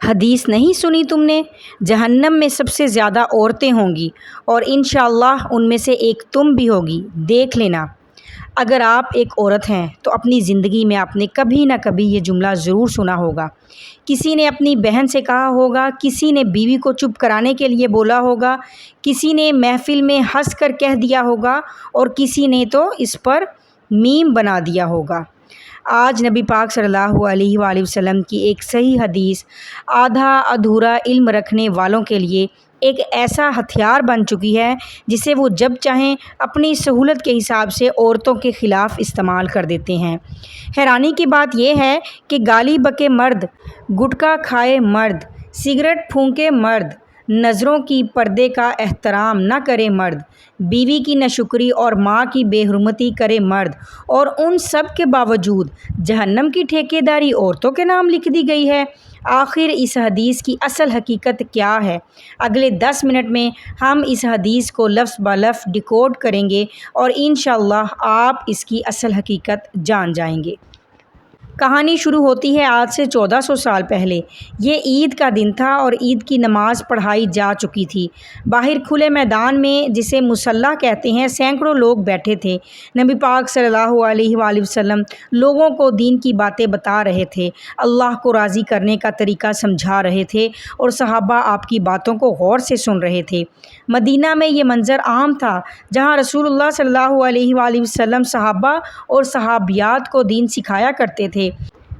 حدیث نہیں سنی تم نے؟ جہنم میں سب سے زیادہ عورتیں ہوں گی اور انشاءاللہ ان میں سے ایک تم بھی ہوگی، دیکھ لینا۔ اگر آپ ایک عورت ہیں تو اپنی زندگی میں آپ نے کبھی نہ کبھی یہ جملہ ضرور سنا ہوگا۔ کسی نے اپنی بہن سے کہا ہوگا، کسی نے بیوی کو چپ کرانے کے لیے بولا ہوگا، کسی نے محفل میں ہنس کر کہہ دیا ہوگا اور کسی نے تو اس پر میم بنا دیا ہوگا۔ آج نبی پاک صلی اللہ علیہ وآلہ وسلم کی ایک صحیح حدیث آدھا ادھورا علم رکھنے والوں کے لیے ایک ایسا ہتھیار بن چکی ہے جسے وہ جب چاہیں اپنی سہولت کے حساب سے عورتوں کے خلاف استعمال کر دیتے ہیں۔ حیرانی کی بات یہ ہے کہ گالی بکے مرد، گٹکا کھائے مرد، سگریٹ پھونکے مرد، نظروں کی پردے کا احترام نہ کرے مرد، بیوی کی ناشکری اور ماں کی بے حرمتی کرے مرد، اور ان سب کے باوجود جہنم کی ٹھیکیداری عورتوں کے نام لکھ دی گئی ہے۔ آخر اس حدیث کی اصل حقیقت کیا ہے؟ اگلے 10 منٹ میں ہم اس حدیث کو لفظ بہ لفظ ڈیکوڈ کریں گے اور انشاءاللہ آپ اس کی اصل حقیقت جان جائیں گے۔ کہانی شروع ہوتی ہے آج سے 1400 سال پہلے۔ یہ عید کا دن تھا اور عید کی نماز پڑھائی جا چکی تھی۔ باہر کھلے میدان میں، جسے مصلی کہتے ہیں، سینکڑوں لوگ بیٹھے تھے۔ نبی پاک صلی اللہ علیہ وآلہ وسلم لوگوں کو دین کی باتیں بتا رہے تھے، اللہ کو راضی کرنے کا طریقہ سمجھا رہے تھے اور صحابہ آپ کی باتوں کو غور سے سن رہے تھے۔ مدینہ میں یہ منظر عام تھا، جہاں رسول اللہ صلی اللہ علیہ وآلہ وسلم صحابہ اور صحابیات کو دین سکھایا کرتے تھے۔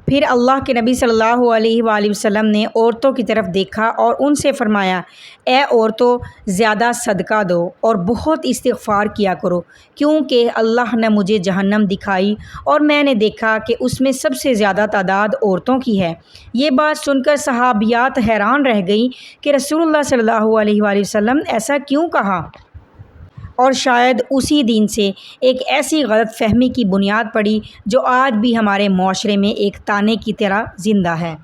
پھر اللہ کے نبی صلی اللہ علیہ وآلہ وسلم نے عورتوں کی طرف دیکھا اور ان سے فرمایا، اے عورتوں، زیادہ صدقہ دو اور بہت استغفار کیا کرو، کیونکہ اللہ نے مجھے جہنم دکھائی اور میں نے دیکھا کہ اس میں سب سے زیادہ تعداد عورتوں کی ہے۔ یہ بات سن کر صحابیات حیران رہ گئیں کہ رسول اللہ صلی اللہ علیہ وآلہ وسلم ایسا کیوں کہا؟ اور شاید اسی دن سے ایک ایسی غلط فہمی کی بنیاد پڑی جو آج بھی ہمارے معاشرے میں ایک تانے کی طرح زندہ ہے۔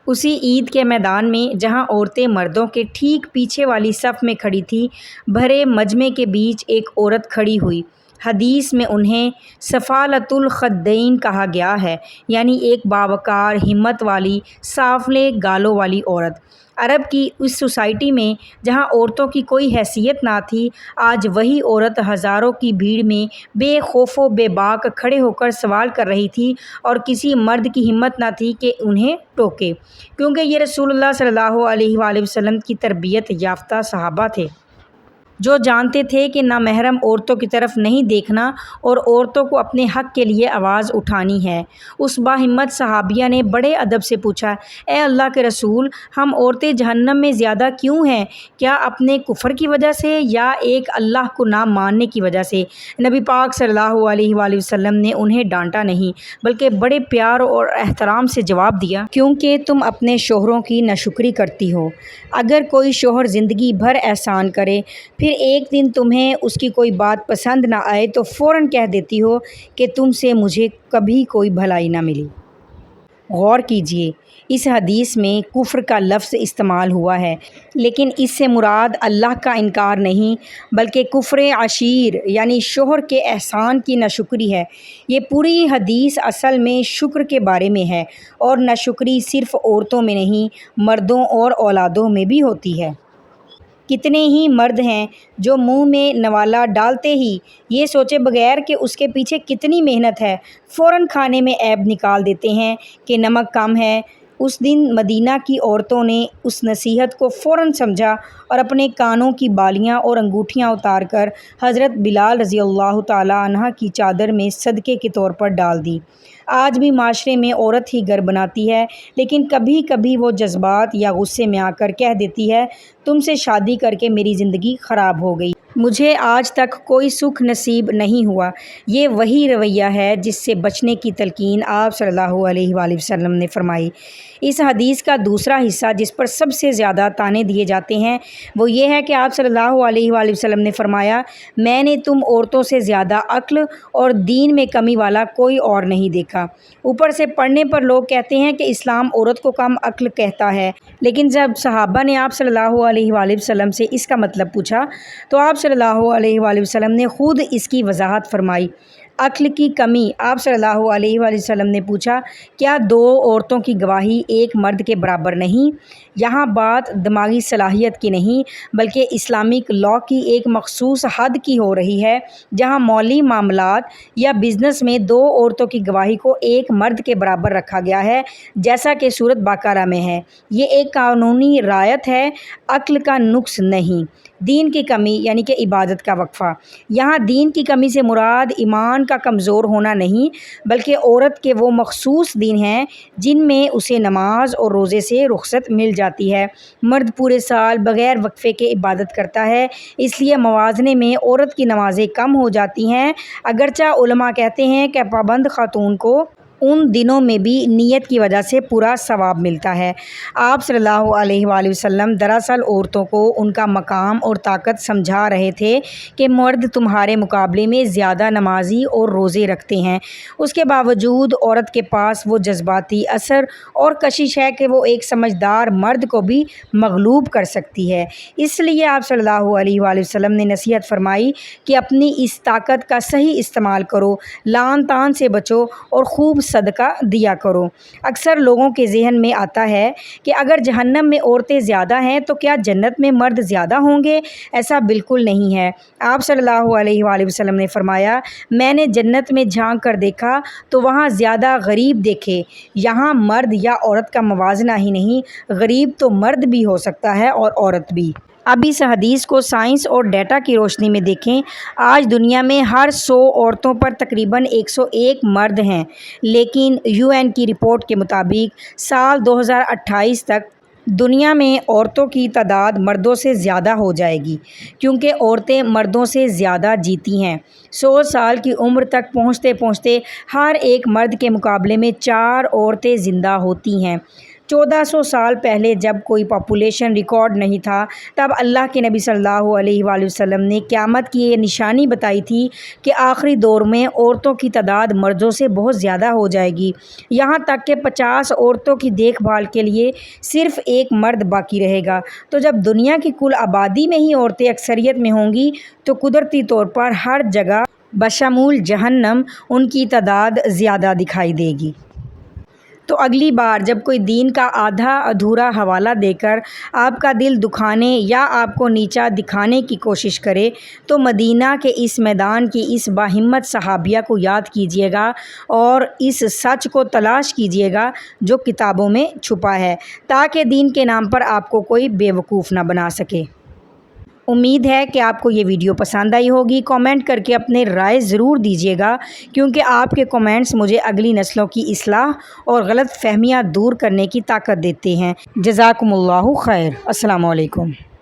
اسی عید کے میدان میں جہاں عورتیں مردوں کے ٹھیک پیچھے والی صف میں کھڑی تھیں، بھرے مجمع کے بیچ ایک عورت کھڑی ہوئی۔ حدیث میں انہیں سفالۃ الخدین کہا گیا ہے، یعنی ایک باوقار، ہمت والی، سانولے گالوں والی عورت۔ عرب کی اس سوسائٹی میں جہاں عورتوں کی کوئی حیثیت نہ تھی، آج وہی عورت ہزاروں کی بھیڑ میں بے خوف و بے باک کھڑے ہو کر سوال کر رہی تھی اور کسی مرد کی ہمت نہ تھی کہ انہیں ٹوکے، کیونکہ یہ رسول اللہ صلی اللہ علیہ وآلہ وسلم کی تربیت یافتہ صحابہ تھے، جو جانتے تھے کہ نامحرم عورتوں کی طرف نہیں دیکھنا اور عورتوں کو اپنے حق کے لیے آواز اٹھانی ہے۔ اس باہمت صحابیہ نے بڑے ادب سے پوچھا، اے اللہ کے رسول، ہم عورتیں جہنم میں زیادہ کیوں ہیں؟ کیا اپنے کفر کی وجہ سے یا ایک اللہ کو نہ ماننے کی وجہ سے؟ نبی پاک صلی اللہ علیہ وآلہ وسلم نے انہیں ڈانٹا نہیں، بلکہ بڑے پیار اور احترام سے جواب دیا، کیونکہ تم اپنے شوہروں کی ناشکری کرتی ہو۔ اگر کوئی شوہر زندگی بھر احسان کرے، پھر ایک دن تمہیں اس کی کوئی بات پسند نہ آئے تو فوراً کہہ دیتی ہو کہ تم سے مجھے کبھی کوئی بھلائی نہ ملی۔ غور کیجئے، اس حدیث میں کفر کا لفظ استعمال ہوا ہے، لیکن اس سے مراد اللہ کا انکار نہیں، بلکہ کفر عشیر یعنی شوہر کے احسان کی ناشکری ہے۔ یہ پوری حدیث اصل میں شکر کے بارے میں ہے، اور ناشکری صرف عورتوں میں نہیں، مردوں اور اولادوں میں بھی ہوتی ہے۔ کتنے ہی مرد ہیں جو منہ میں نوالا ڈالتے ہی یہ سوچے بغیر کہ اس کے پیچھے کتنی محنت ہے، فوراً کھانے میں عیب نکال دیتے ہیں کہ نمک کم ہے۔ اس دن مدینہ کی عورتوں نے اس نصیحت کو فوراً سمجھا اور اپنے کانوں کی بالیاں اور انگوٹھیاں اتار کر حضرت بلال رضی اللہ تعالیٰ عنہ کی چادر میں صدقے کے طور پر ڈال دی۔ آج بھی معاشرے میں عورت ہی گھر بناتی ہے، لیکن کبھی کبھی وہ جذبات یا غصے میں آ کر کہہ دیتی ہے، تم سے شادی کر کے میری زندگی خراب ہو گئی، مجھے آج تک کوئی سکھ نصیب نہیں ہوا۔ یہ وہی رویہ ہے جس سے بچنے کی تلقین آپ صلی اللہ علیہ وآلہ وسلم نے فرمائی۔ اس حدیث کا دوسرا حصہ جس پر سب سے زیادہ طعنے دیے جاتے ہیں وہ یہ ہے کہ آپ صلی اللہ علیہ وآلہ وسلم نے فرمایا، میں نے تم عورتوں سے زیادہ عقل اور دین میں کمی والا کوئی اور نہیں دیکھا۔ اوپر سے پڑھنے پر لوگ کہتے ہیں کہ اسلام عورت کو کم عقل کہتا ہے، لیکن جب صحابہ نے آپ صلی اللہ علیہ وآلہ وسلم سے اس کا مطلب پوچھا تو آپ صلی اللہ علیہ وآلہ وسلم نے خود اس کی وضاحت فرمائی۔ عقل کی کمی۔ آپ صلی اللہ علیہ وآلہ وسلم نے پوچھا، کیا دو عورتوں کی گواہی ایک مرد کے برابر نہیں؟ یہاں بات دماغی صلاحیت کی نہیں بلکہ اسلامک لاء کی ایک مخصوص حد کی ہو رہی ہے، جہاں مالی معاملات یا بزنس میں دو عورتوں کی گواہی کو ایک مرد کے برابر رکھا گیا ہے، جیسا کہ سورۃ بقرہ میں ہے۔ یہ ایک قانونی رعایت ہے، عقل کا نقص نہیں۔ دین کی کمی یعنی کہ عبادت کا وقفہ۔ یہاں دین کی کمی سے مراد ایمان کا کمزور ہونا نہیں بلکہ عورت کے وہ مخصوص دن ہیں جن میں اسے نماز اور روزے سے رخصت مل جاتی ہے۔ مرد پورے سال بغیر وقفے کے عبادت کرتا ہے، اس لیے موازنے میں عورت کی نمازیں کم ہو جاتی ہیں، اگرچہ علماء کہتے ہیں کہ پابند خاتون کو ان دنوں میں بھی نیت کی وجہ سے پورا ثواب ملتا ہے۔ آپ صلی اللہ علیہ وآلہ وسلم دراصل عورتوں کو ان کا مقام اور طاقت سمجھا رہے تھے کہ مرد تمہارے مقابلے میں زیادہ نمازی اور روزے رکھتے ہیں، اس کے باوجود عورت کے پاس وہ جذباتی اثر اور کشش ہے کہ وہ ایک سمجھدار مرد کو بھی مغلوب کر سکتی ہے۔ اس لیے آپ صلی اللہ علیہ وآلہ وسلم نے نصیحت فرمائی کہ اپنی اس طاقت کا صحیح استعمال کرو، لعن طعن سے بچو اور خوب صدقہ دیا کرو۔ اکثر لوگوں کے ذہن میں آتا ہے کہ اگر جہنم میں عورتیں زیادہ ہیں تو کیا جنت میں مرد زیادہ ہوں گے؟ ایسا بالکل نہیں ہے۔ آپ صلی اللہ علیہ وآلہ وسلم نے فرمایا، میں نے جنت میں جھانک کر دیکھا تو وہاں زیادہ غریب دیکھے۔ یہاں مرد یا عورت کا موازنہ ہی نہیں، غریب تو مرد بھی ہو سکتا ہے اور عورت بھی۔ اب اس حدیث کو سائنس اور ڈیٹا کی روشنی میں دیکھیں۔ آج دنیا میں ہر 100 عورتوں پر تقریباً 101 مرد ہیں، لیکن UN کی رپورٹ کے مطابق سال 2028 تک دنیا میں عورتوں کی تعداد مردوں سے زیادہ ہو جائے گی، کیونکہ عورتیں مردوں سے زیادہ جیتی ہیں۔ 100 سال کی عمر تک پہنچتے پہنچتے ہر ایک مرد کے مقابلے میں 4 عورتیں زندہ ہوتی ہیں۔ 1400 سال پہلے جب کوئی پاپولیشن ریکارڈ نہیں تھا، تب اللہ کے نبی صلی اللہ علیہ وآلہ وسلم نے قیامت کی یہ نشانی بتائی تھی کہ آخری دور میں عورتوں کی تعداد مردوں سے بہت زیادہ ہو جائے گی، یہاں تک کہ 50 عورتوں کی دیکھ بھال کے لیے صرف ایک مرد باقی رہے گا۔ تو جب دنیا کی کل آبادی میں ہی عورتیں اکثریت میں ہوں گی تو قدرتی طور پر ہر جگہ بشمول جہنم ان کی تعداد زیادہ دکھائی دے گی۔ تو اگلی بار جب کوئی دین کا آدھا ادھورا حوالہ دے کر آپ کا دل دکھانے یا آپ کو نیچا دکھانے کی کوشش کرے تو مدینہ کے اس میدان کی اس باہمت صحابیہ کو یاد کیجیے گا اور اس سچ کو تلاش کیجیے گا جو کتابوں میں چھپا ہے، تاکہ دین کے نام پر آپ کو کوئی بیوقوف نہ بنا سکے۔ امید ہے کہ آپ کو یہ ویڈیو پسند آئی ہوگی۔ کامنٹ کر کے اپنے رائے ضرور دیجیے گا، کیونکہ آپ کے کامنٹس مجھے اگلی نسلوں کی اصلاح اور غلط فہمیاں دور کرنے کی طاقت دیتے ہیں۔ جزاکم اللہ خیر۔ السلام علیکم۔